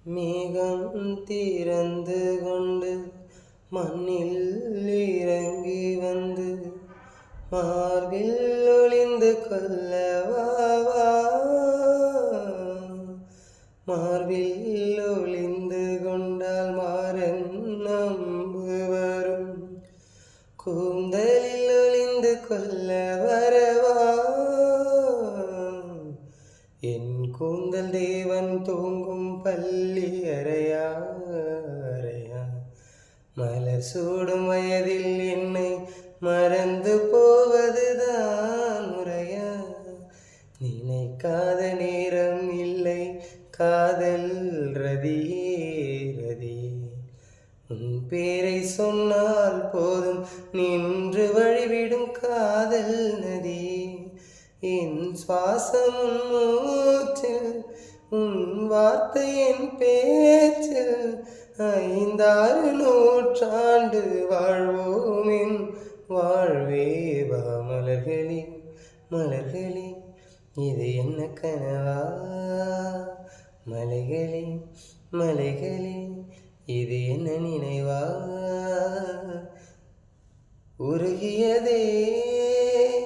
மேகம் திறந்து கொண்டு மண்ணில் இறங்கி வந்து மார்பில் ஒளிந்து கொள்ளவா மார்பில் ஒளிந்து கொண்டால் மாறன் நம்பு வரும் கூந்தலில் ஒளிந்து கொள்ள வரவா என் கூந்தல் தேவன் தூங்கும் பள்ளி அறையா மலர் சூடும் வயதில் என்னை மறந்து போவதுதான் முறையா நினைக்காத நேரம் இல்லை காதல் ரதியே உன் பேரை சொன்னால் போதும் நின்று வழிவிடும் காதல் நதி என் சுவாசம் மூச்சில் உன் வார்த்தை என் பேச்சில் 5-6 நூற்றாண்டு வாழ்வோமின் வாழ்வேவா மலர்களே இது என்ன கனவா மலைகளே இது என்ன நினைவா உருகியதே